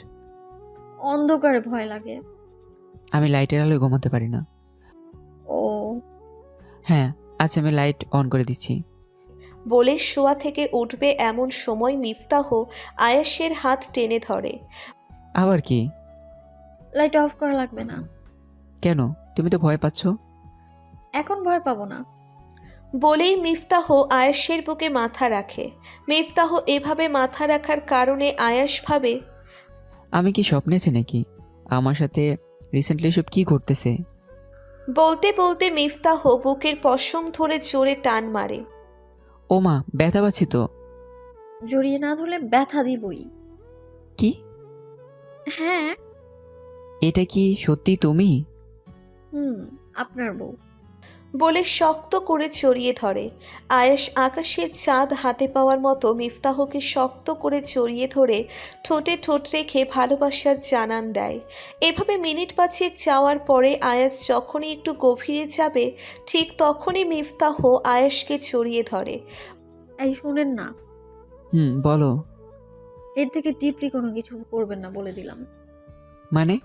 অন্ধকারে ভয় লাগে। আমি লাইটের আলোয় ঘুমাতে পারি না। ও। হ্যাঁ, আচ্ছা আমি লাইট অন করে দিচ্ছি। বলে শোয়া থেকে উঠবে এমন সময় মিফতাহ আয়াসের হাত টেনে ধরে। আবার কি? লাইট অফ করা লাগবে না। কেন? তুমি তো ভয় পাচ্ছ। এখন ভয় পাবো না। বলেই মিফতাহ আয়াসের বুকে মাথা রাখে। মিফতাহ এভাবে মাথা রাখার কারণে আয়াস ভাবে, আমি কি স্বপ্নে আছি নাকি? আমার সাথে রিসেন্টলি সব কি ঘটতেছে? বলতে বলতে মিফতাহ বুকের পশম ধরে জোরে টান মারে। ও মা, ব্যথা পাচ্ছি তো। জড়িয়ে না ধরলে ব্যথা দিবই। কি? হ্যাঁ। এটা কি সত্যি তুমি? আপনার বউ। বলে শক্ত করে জড়িয়ে ধরে। আয়েশ আকাশের চাঁদ হাতে পাওয়ার মতো মিফতাহকে শক্ত করে জড়িয়ে ধরে ঠোঁটে ঠোঁট রেখে ভালোবাসার জানান দেয়। এভাবে মিনিট 5 যাওয়ার পরে আয়াস যখনই একটু গভীরে যাবে ঠিক তখনই মিফতাহ আয়েশকে জড়িয়ে ধরে। এই শুনেন না, বলো। এর থেকে ডিপলি কোনো কিছু করবেন না বলে দিলাম। মানে?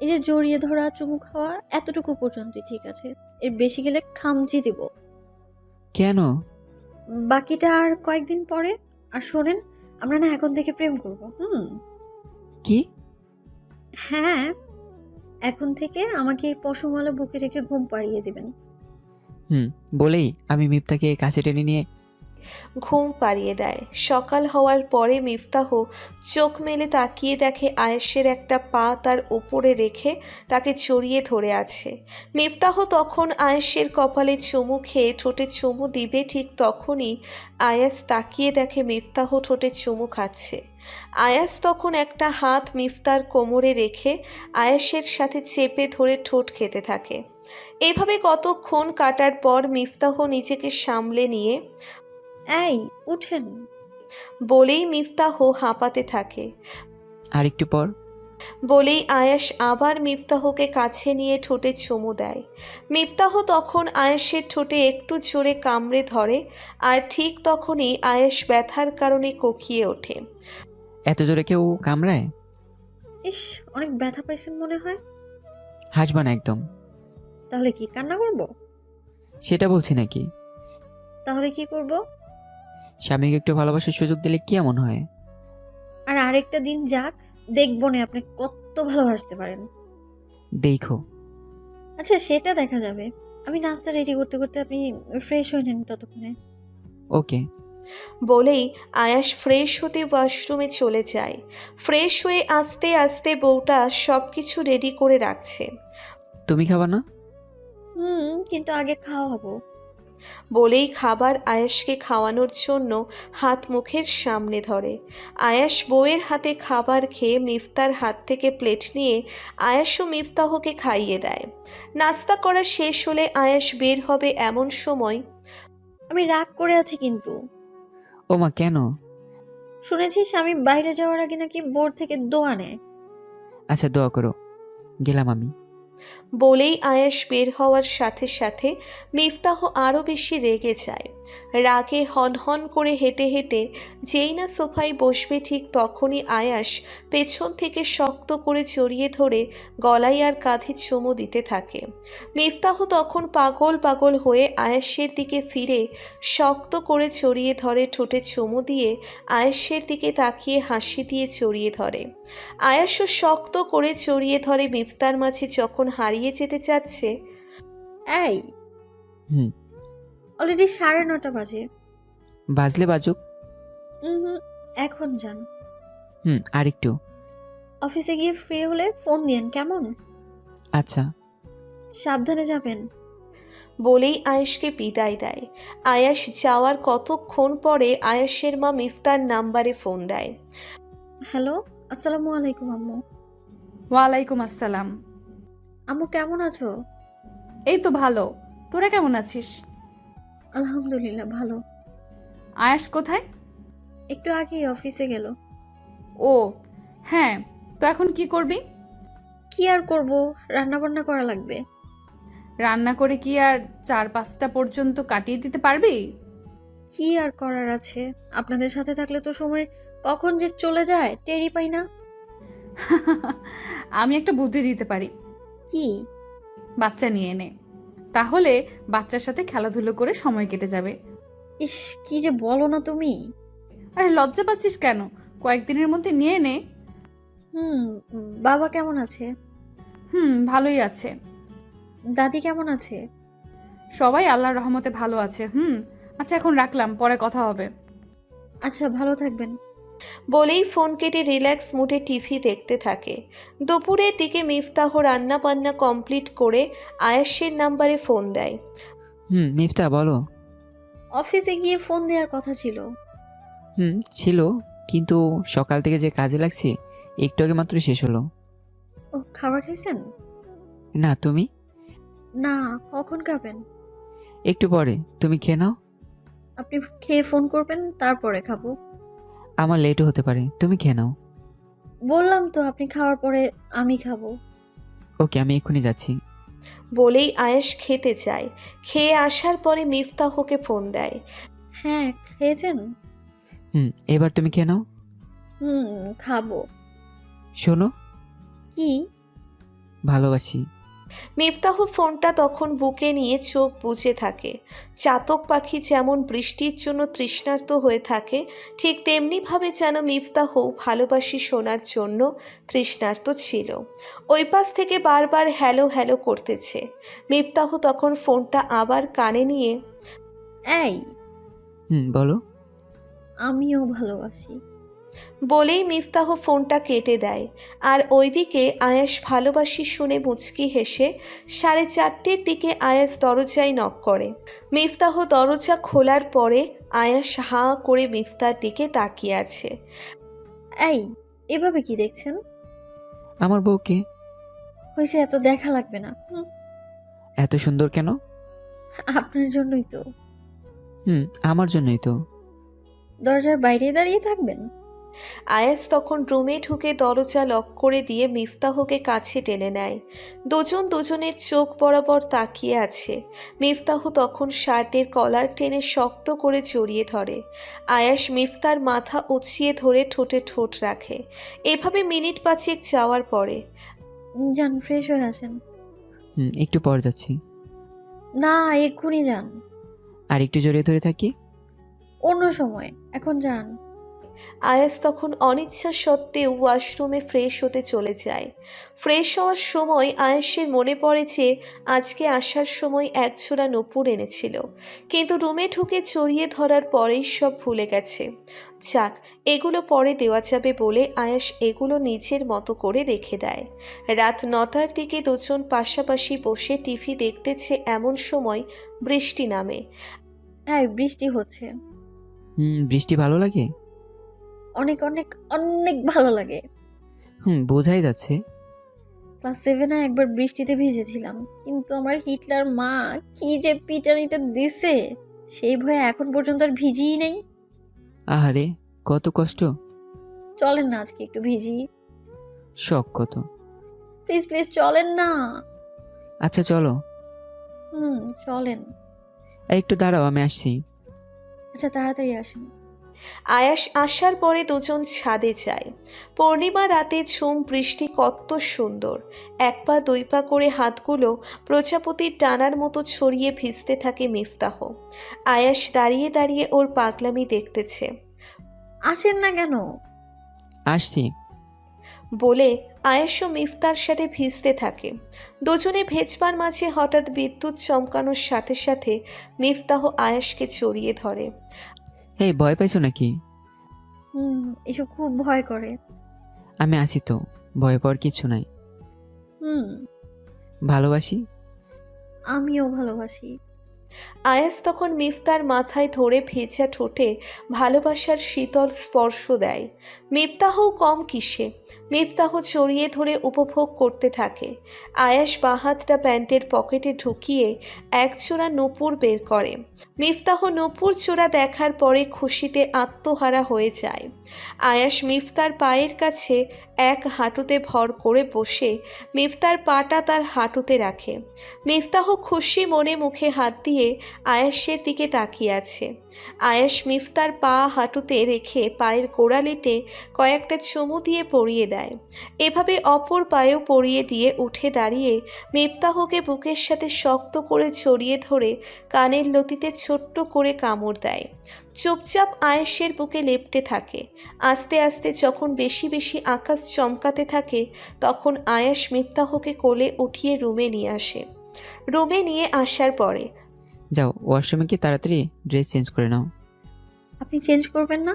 এই যে জড়িয়ে ধরা, চুমু খাওয়া, এতটুকু পর্যন্তই ঠিক আছে। এর বেশি গেলে খামচি দিব। কেন? বাকিটা আর কয়েকদিন পরে। আর শোনেন, আমরা না এখন থেকে প্রেম করব। কি? হ্যাঁ, এখন থেকে আমাকে এই পশমওয়ালা বুকে রেখে ঘুম পাড়িয়ে দিবেন। বলেই আমি মিফতাকে কাছে টেনে নিয়ে ঘুম পাড়িয়ে দেয়। সকাল হওয়ার পরে মিফতাহ চোখ মেলে তাকিয়ে দেখে আয়েশের একটা পা তার উপরে রেখে তাকে জড়িয়ে ধরে আছে। মিফতাহ তখন আয়েশের কপালে চুমু খেয়ে ঠোঁটে চুমু দিবে ঠিক তখনই আয়াস তাকিয়ে দেখে মিফতাহ ঠোঁটে চুমু খাচ্ছে। আয়াস তখন একটা হাত মিফতার কোমরে রেখে আয়েশের সাথে চেপে ধরে ঠোঁট খেতে থাকে। এভাবে কতক্ষণ কাটার পর মিফতাহ নিজেকে সামলে নিয়ে এই উঠেন। বলেই মিফতাহ হাঁপাতে থাকে। আর একটু পর বলেই আয়াস আবার মিফতাহকে কাছে নিয়ে ঠোঁটে চুমু দেয়। মিফতাহ তখন আয়াসের ঠোঁটে একটু জোরে কামড়ে ধরে, আর ঠিক তখনই আয়াস ব্যথার কারণে কোকিয়ে ওঠে। এত জোরে কেউ কামড়ায়? ইস, অনেক ব্যথা পাইছেন মনে হয়। হাসবা না একদম। তাহলে কি কান্না করব? সেটা বলছি নাকি। তাহলে কি করব? স্বামীকে একটু ভালোবাসার সুযোগ দিলে কি এমন হয়? আর আরেকটা দিন যাক, দেখবো না আপনি কত ভালোবাসতে পারেন। দেখো। আচ্ছা, সেটা দেখা যাবে। আমি নাস্তা রেডি করতে করতে আপনি ফ্রেশ হয়ে নেন ততক্ষণে। ওকে। বলেই আয়াস ফ্রেশ হতে ওয়াশরুমে চলে যায়। ফ্রেশ হয়ে আস্তে আস্তে বউটা সব কিছু রেডি করে রাখছে। তুমি খাবা না? কিন্তু আগে খাওয়া হবো। বলেই খাবার আয়াসকে খাওয়ানোর জন্য হাত মুখের সামনে ধরে। আয়াস বউয়ের হাতে খাবার খেয়ে মিফতার হাত থেকে প্লেট নিয়ে আয়াসও মিফতাহকে খাইয়ে দেয়। নাস্তা করা শেষ হলে আয়াস বের হবে এমন সময় আমি রাগ করে আছি কিন্তু। ও মা, কেন? শুনেছি স্বামী বাইরে যাওয়ার আগে নাকি বোর্ড থেকে দোয়া নেয়। আচ্ছা, দোয়া করো। গেলাম আমি। বলেই আয়াস বের হওয়ার সাথে সাথে মিফতাহ আরও বেশি রেগে যায়। রাগে হনহন করে হেঁটে হেঁটে যেই না সোফায় বসবে ঠিক তখনই আয়াস পেছন থেকে শক্ত করে জড়িয়ে ধরে গলায় আর কাঁধে চুমু দিতে থাকে। মিফতাহ তখন পাগল পাগল হয়ে আয়াসের দিকে ফিরে শক্ত করে জড়িয়ে ধরে, ঠোঁটে চুমু দিয়ে আয়াসের দিকে তাকিয়ে হাসি দিয়ে জড়িয়ে ধরে। আয়াসও শক্ত করে জড়িয়ে ধরে মিফতার মাঝে যখন হারিয়ে যেতে চাচ্ছে। এই, হুম। অলরেডি 9:30 বাজে। বাজলে বাজুক। হুম, এখন যান। আরেকটু। অফিসে গিয়ে ফ্রি হলে ফোন দিয়েন, কেমন? আচ্ছা। সাবধানে যাবেন। বলেই আয়েশকে বিদায় দেয়। আয়াস যাওয়ার কতক্ষণ পরে আয়াসের মা মিফতার নাম্বারে ফোন দেয়। হ্যালো, আসসালামু আলাইকুম আম্মু। ওয়ালাইকুম আসসালাম। আম্মু কেমন আছো? এই তো ভালো, তোরা কেমন আছিস? আলহামদুলিল্লাহ ভালো। আয়াস কোথায়? একটু আগেই অফিসে গেল। ও হ্যাঁ, তো এখন কি করবি? কি আর করব, রান্না বান্না করা লাগবে। রান্না করে কি আর 4-5টা পর্যন্ত কাটিয়ে দিতে পারবি? কি আর করার আছে, আপনাদের সাথে থাকলে তো সময় কখন যে চলে যায় টেরই পাই না। আমি একটা বুদ্ধি দিতে পারি। কি? বাচ্চা নিয়ে নে, তাহলে বাচ্চার সাথে খেলাধুলো করে সময় কেটে যাবে। ইস, কি যে বলো না তুমি। আরে লজ্জা পাচ্ছিস কেন? কয়েকদিনের মধ্যে নিয়ে নে। হুম, বাবা কেমন আছে? ভালোই আছে। দাদি কেমন আছে? সবাই আল্লাহর রহমতে ভালো আছে। আচ্ছা, এখন রাখলাম, পরে কথা হবে। আচ্ছা, ভালো থাকবেন। বলেই ফোন কেটে রিল্যাক্স মুডে টিভি দেখতে থাকে। দুপুরের দিকে মিফতাহ রান্না বান্না কমপ্লিট করে আয়াসের নাম্বারে ফোন দেয়। মিফতা বলো। অফিসে গিয়ে ফোন দেওয়ার কথা ছিল। ছিল, কিন্তু সকাল থেকে যে কাজে লাগছি একটু আগে মাত্র শেষ হলো। ও, খাবার খাইছেন? না, তুমি? না, কখন খাবেন? একটু পরে। তুমি খেয়ে নাও। আপনি খেয়ে ফোন করবেন, তারপরে খাবো। আমার লেটও হতে পারে, তুমি খেয়ে নাও। বললাম তো আপনি খাওয়ার পরে আমি খাবো। ওকে, আমি এক্ষুনি যাচ্ছি। বলেই আয়াস খেতে চায়। খেয়ে আসার পরে মিফতাহকে ফোন দেয়। হ্যাঁ, খেয়েছেন? এবার তুমি খেয়ে নাও। খাবো। শোনো। কি? ভালোবাসি। মিফতাহ ফোনটা তখন বুকে নিয়ে চোখ বুজে থাকে। চাতক পাখি যেমন বৃষ্টির জন্য তৃষ্ণার্ত হয়ে থাকে, ঠিক তেমনিভাবে যেন মিফতাহ ভালোবাসি শোনার জন্য তৃষ্ণার্ত ছিল। ওই পাশ থেকে বারবার হ্যালো হ্যালো করতেছে। মিফতাহ তখন ফোনটা আবার কানে নিয়ে, এই, বলো। আমিও ভালোবাসি। বলেই মিফতাহ ফোনটা কেটে দেয়। আর ওইদিকে আয়াস ভালোবাসি শুনে মুচকি হেসে 4:30-র দিকে আয়াস দরজায় নক করে। মিফতাহ দরজা খোলার পরে আয়াস হাঁ করে মিফতার দিকে তাকিয়ে আছে। এই, এভাবে কি দেখছেন? আমার বউকে। হয়েছে, এত দেখা লাগবে না। এত সুন্দর কেন? আপনার জন্যই তো। আমার জন্যই তো। দরজার বাইরে দাঁড়িয়ে থাকবেন? আয়াস তখন রুমে ঢুকে দরজা লক করে দিয়ে মিফতাহকে কাছে টেনে নেয়। দুজন দুজনের চোখ বরাবর তাকিয়ে আছে। মিফতাহ তখন শার্টের কলার টেনে শক্ত করে জড়িয়ে ধরে। আয়াস মিফতার মাথা উঁচিয়ে ধরে ঠোঁটে ঠোঁট রাখে। এভাবে মিনিট 5 যাওয়ার পরে যান, ফ্রেশ হয়ে আসেন। একটু পর যাচ্ছি। না, এক্ষুনি যান। আর একটু জড়িয়ে ধরে থাকি। অন্য সময়, এখন যান। আয়াস তখন অনিচ্ছা সত্ত্বেও ওয়াশরুমে ফ্রেশ হতে চলে যায়। ফ্রেশ হওয়ার সময় আয়াসের মনে পড়ে যে আজকে আসার সময় একজোড়া নূপুর এনেছিল, কিন্তু রুমে ঢুকে জড়িয়ে ধরার পরেই সব ভুলে গেছে। যাক, এগুলো পরে দেওয়া যাবে বলে আয়াস এগুলো নিজের মতো করে রেখে দেয়। রাত 9টার দিকে দুজন পাশাপাশি বসে টিভি দেখতেছে, এমন সময় বৃষ্টি নামে। হ্যাঁ, বৃষ্টি হচ্ছে। বৃষ্টি ভালো লাগে? অনেক অনেক অনেক ভালো লাগে। বোঝাই যাচ্ছে। ক্লাস 7-এ একবার বৃষ্টিতে ভিজেছিলাম, কিন্তু আমার হিটলার মা কি যে পিটানিটা দিছে, সেই ভয়ে এখন পর্যন্ত আর ভিজিই নাই। আহারে, কত কষ্ট। চলেন না আজকে একটু ভিজি। শখ কত। প্লিজ প্লিজ চলেন না। আচ্ছা চলো। চলেন। একটু দাঁড়াও, আমি আসছি। আচ্ছা, তাড়াতাড়ি আসেন। আয়াস আসার পরে দুজন ছাদে যায়। পূর্ণিমা রাতে ঝুম বৃষ্টি কত সুন্দর। 1 পা 2 পা করে হাতগুলো প্রজাপতির ডানার মতো ছড়িয়ে ভিজতে থাকে মিফতাহ। আয়াস দাঁড়িয়ে দাঁড়িয়ে ওর পাগলামি দেখতেছে। আসেন না কেন? আসছি। বলে আয়াসও মিফতার সাথে ভিজতে থাকে। দুজনে ভেজবার মাঝে হঠাৎ বিদ্যুৎ চমকানোর সাথে সাথে মিফতাহ আয়াসকে জড়িয়ে ধরে। এই ভয় পাইছো নাকি? এসব খুব ভয় করে। আমি আছি তো, ভয় পাওয়ার কিছু নাই। ভালোবাসি। আমিও ভালোবাসি। আয়াস তখন মিফতার মাথায় ধরে ভেজা ঠোঁটে ভালোবাসার শীতল স্পর্শ দেয়। মিফতাহও কম কিসে, মিফতাহ জড়িয়ে ধরে উপভোগ করতে থাকে। আয়াস বাহাতটা প্যান্টের পকেটে ঢুকিয়ে একজোড়া নূপুর বের করে। মিফতাহ নূপুর চূড়া দেখার পরে খুশিতে আত্মহারা হয়ে যায়। আয়াস মিফতার পায়ের কাছে এক হাঁটুতে ভর করে বসে মিফতার পাটা তার হাঁটুতে রাখে। মিফতাহ খুশি মনে মুখে হাত দিয়ে আয়াসের দিকে তাকিয়ে আছে। আয়াস মিফতার পা হাঁটুতে রেখে পায়ের গোড়ালিতে কয়েকটা চুমু দিয়ে পরিয়ে দেয়। এভাবে অপর পায়েও পরিয়ে দিয়ে উঠে দাঁড়িয়ে মিফতাহকে বুকের সাথে শক্ত করে জড়িয়ে ধরে কানের লতিতে ছোট্ট করে কামড় দেয়। চুপচাপ আয়েশের বুকে লেপ্টে থাকে। আস্তে আস্তে যখন বেশি বেশি আকাশ চমকাতে থাকে, তখন আয়াস মিফতাহকে কোলে উঠিয়ে রুমে নিয়ে আসে। রুমে নিয়ে আসার পরে যাও ওয়াশরুমে গিয়ে তাড়াতাড়ি ড্রেস চেঞ্জ করে নাও। আপনি চেঞ্জ করবেন না?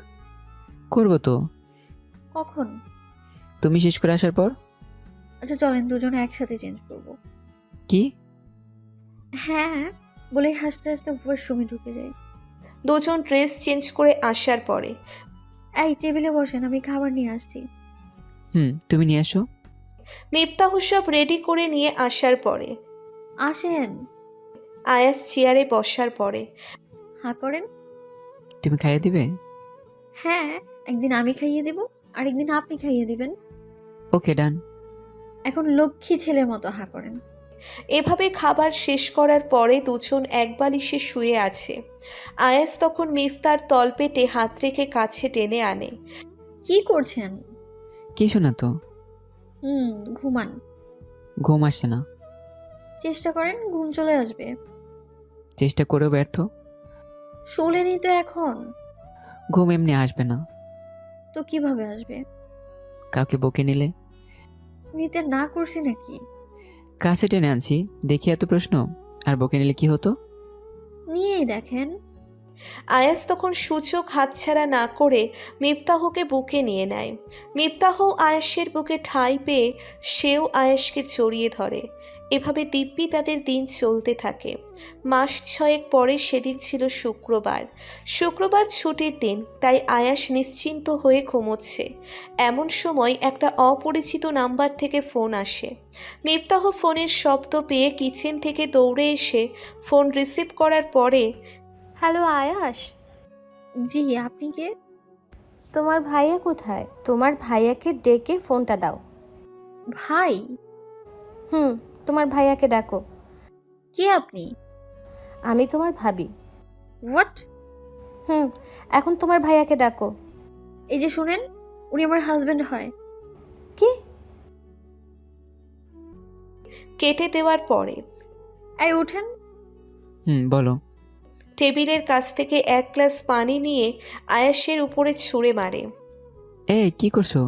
করবো তো। কখন? তুমি শেষ করে আসার পর। আচ্ছা চলেন, দুজনে একসাথে চেঞ্জ করব। কি? হ্যাঁ, বলে হাসতে হাসতে ওয়াশরুমে ঢুকে যাই। দুজন ড্রেস চেঞ্জ করে আসার পরে এই টেবিলে বসেন, আমি খাবার নিয়ে আসছি। তুমি নিয়ে আসো। মিফতাহ সব রেডি করে নিয়ে আসার পরে আসেন। আয়াস চেয়ারে বসার পরে হা করেন। তুমি খাইয়ে দিবে? হ্যাঁ, একদিন আমি খাইয়ে দেব, আরেকদিন আপনি খাইয়ে দিবেন। ওকে ডান। এখন লক্ষ্মী ছেলের মতো হা করেন। এভাবে খাবার শেষ করার পরে দুজন এক বালিশে শুয়ে আছে। আয়াস তখন মিফতার তলপেটে হাত রেখে কাছে টেনে আনে। কি করছেন? কিছু না তো। ঘুমান। ঘুম আসছে না। চেষ্টা করেন, ঘুম চলে আসবে। চেষ্টা করেও ব্যর্থ। শোলেনি তো এখন। ঘুম এমনি আসবে না। তো কিভাবে আসবে? কাউকে বকে নিলে। নিতে না করছি নাকি? কাছে টেনে আনছি, দেখি এত প্রশ্ন। আর বকে নিলে কি হতো? নিয়েই দেখেন। আয়াস তখন সূচক হাতছাড়া না করে মিফতাহকে বুকে নিয়ে নেয়। মিফতাহ আয়াসের বুকে ঠাঁই পেয়ে সেও আয়াসকে জড়িয়ে ধরে। এভাবে দিব্যি তাদের দিন চলতে থাকে। মাস 6 পরে সেদিন ছিল শুক্রবার। শুক্রবার ছুটির দিন, তাই আয়াস নিশ্চিন্ত হয়ে ঘুমোচ্ছে। এমন সময় একটা অপরিচিত নাম্বার থেকে ফোন আসে। মিফতাহ ফোনের শব্দ পেয়ে কিচেন থেকে দৌড়ে এসে ফোন রিসিভ করার পরে হ্যালো আয়াস, জি, আপনি কে? তোমার ভাইয়া কোথায়? তোমার ভাইয়াকে ডেকে ফোনটা দাও। ভাই? তোমার ভাইয়াকে ডাকো। কে আপনি? আমি তোমার ভাবি। হোয়াট? এখন তোমার ভাইয়াকে ডাকো। এই যে শুনেন, উনি আমার হাজবেন্ড হয়। কি? কেটে দেওয়ার পরে এই উঠেন। বলো। টেবিলের কাছ থেকে এক গ্লাস পানি নিয়ে আয়াসের উপরে ছুঁড়ে মারে। কি করছো?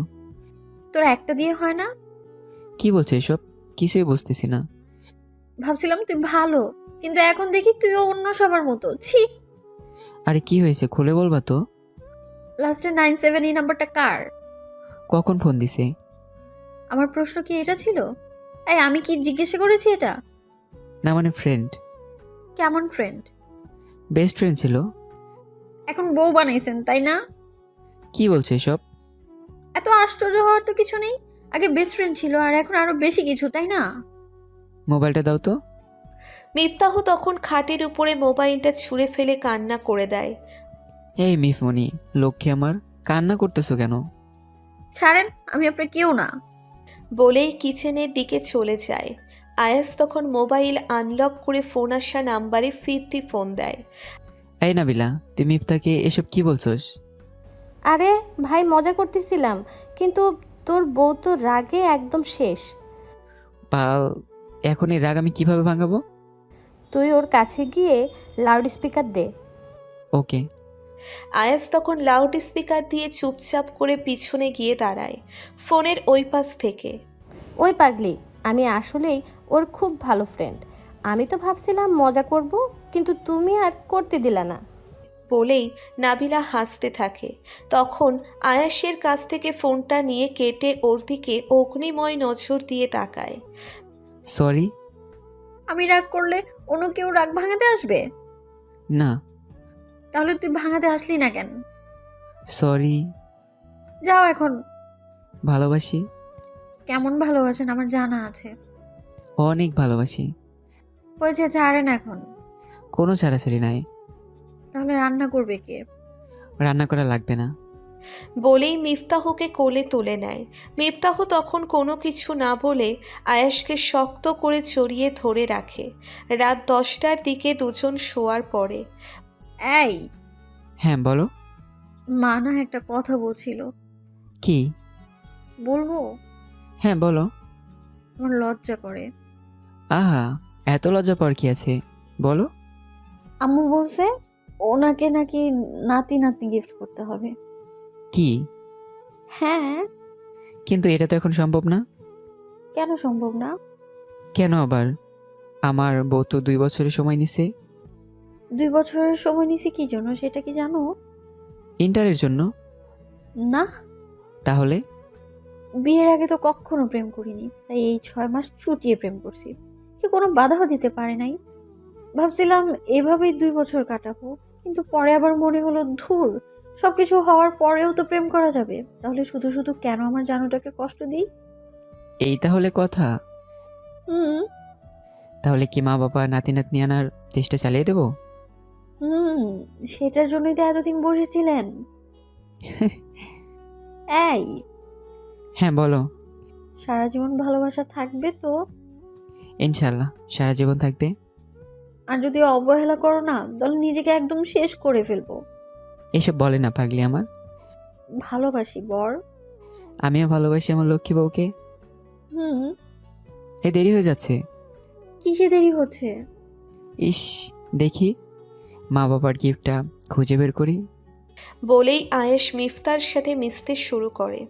তোর একটা দিয়ে হয় না? কি বলছো এসব? কিছুই বুঝতেছি না। ভাবছিলাম তুই ভালো, কিন্তু এখন দেখি তুইও অন্য সবার মতো। ছি। আরে কি হয়েছে খুলে বলবা তো? লাস্টে 97 এই নাম্বারটা কার? কখন ফোন দিছে? আমার প্রশ্ন কি এটা ছিল? আমি কি জিজ্ঞাসা করেছি এটা? না মানে ফ্রেন্ড। কেমন ফ্রেন্ড? বেস্ট ফ্রেন্ড ছিল। এখন বউ বানাইছেন তাই না? কি বলছো এসব? এত আশ্চর্য হওয়ার তো কিছু নেই। আগে বেস্ট ফ্রেন্ড ছিল আর এখন আরো বেশি কিছু, তাই না? মোবাইলটা দাও তো। মিফতাহ তখন খাটের উপরে মোবাইলটা ছুঁড়ে ফেলে কান্না করে দেয়। এই মিফমনি, লক্ষ্মী আমার, কান্না করতেছো কেন? ছাড়েন, আমি আপনার কেউ না। বলেই কিচেনের দিকে চলে যায়। আয়াস তখন মোবাইল আনলক করে ফোন আসা নাম্বারে ফিরতি ফোন দেয়। এই নাবিলা, তুই মিফতাকে এসব কি বলছস? আরে ভাই, মজা করতেছিলাম, কিন্তু তোর বউ তো রাগে একদম শেষ। পাল, এখন এই রাগ আমি কিভাবে ভাঙাবো? তুই ওর কাছে গিয়ে লাউড স্পিকার দে। ওকে। আয়াস তখন লাউড স্পিকার দিয়ে চুপচাপ করে পিছনে গিয়ে দাঁড়ায় ফোনের ওই পাশ থেকে। ওই পাগলি, আমি আসলেই ওর খুব ভালো ফ্রেন্ড। আমি তো ভাবছিলাম মজা করব, কিন্তু তুমি আর করতে দিলা না। বলেই নাবিলা হাসতে থাকে। তখন আয়াসের কাছ থেকে ফোনটা নিয়ে কেটে ওর দিকে অগ্নিময় নজর দিয়ে তাকায়। সরি। আমি রাগ করলে অন্য কেউ রাগ ভাঙাতে আসবে? না। তাহলে তুই ভাঙাতে আসলি না কেন? সরি। যাও এখন। ভালোবাসি। কেমন ভালোবাসেন আমার জানা আছে। অনেক ভালোবাসি। হয়েছে, ছাড়েন এখন। কোনো ছাড়াছাড়ি নাই। তাহলে রান্না করবে কে? রান্না করা লাগবে না। বলেই মিফতাহকে কোলে তুলে নেয়। মিফতাহ তখন কোনো কিছু না বলে আয়াসকে শক্ত করে জড়িয়ে ধরে রাখে। রাত 10টার দিকে দুজন শোয়ার পরে। এই, হ্যাঁ বলো। মা না একটা কথা বলছিল। কি? বলবো? হ্যাঁ বলো। আমার লজ্জা করে। আহা, এত লজ্জা পাওয়ার কি আছে, বলো। আম্মু বলছে ওনাকে নাকি নাতি নাতনি গিফট করতে হবে। কি? হ্যাঁ। কিন্তু এটা তো এখন সম্ভব না। কেন সম্ভব না? কেন আবার? আমার বউ তো 2 বছরের সময় নিছে। 2 বছরের সময় নিছি কি জন্য সেটা কি জানো? ইন্টারের জন্য। না, তাহলে? বিয়ের আগে তো কখনো প্রেম করিনি, তাই এই 6 মাস চুটিয়ে প্রেম করছি। কি কোনো বাধাও দিতে পারে নাই। ভাবছিলাম এভাবেই 2 বছর কাটাবো, কিন্তু পরে আবার মনে হলো ধুর, সবকিছু হওয়ার পরেও তো প্রেম করা যাবে, তাহলে শুধু শুধু কেন আমার জানুটাকে কষ্ট দিই? এই তাহলে কথা? হুম তাহলে কি মা বাবা নাতি নাতনি আনার চেষ্টা চালিয়ে দেবো? হুম সেটার জন্যই তো এতদিন বসেছিলেন। এই, হ্যাঁ বলো। সারা জীবন ভালোবাসা থাকবে তো? ইনশাল্লাহ সারা জীবন থাকবে। আর যদি অবহেলা করো না, তাহলে নিজেকে একদম শেষ করে ফেলবো। এসব বলে না পাগলি আমার। ভালোবাসি বর। আমিও ভালোবাসি আমার লক্ষ্মী বউকে। হুম এই দেরি হয়ে যাচ্ছে। কিসে দেরি হচ্ছে? ইস, দেখি মা বাবার গিফটটা খুঁজে বের করি। বলেই আয়েশ মিফতার সাথে মিশতে শুরু করে।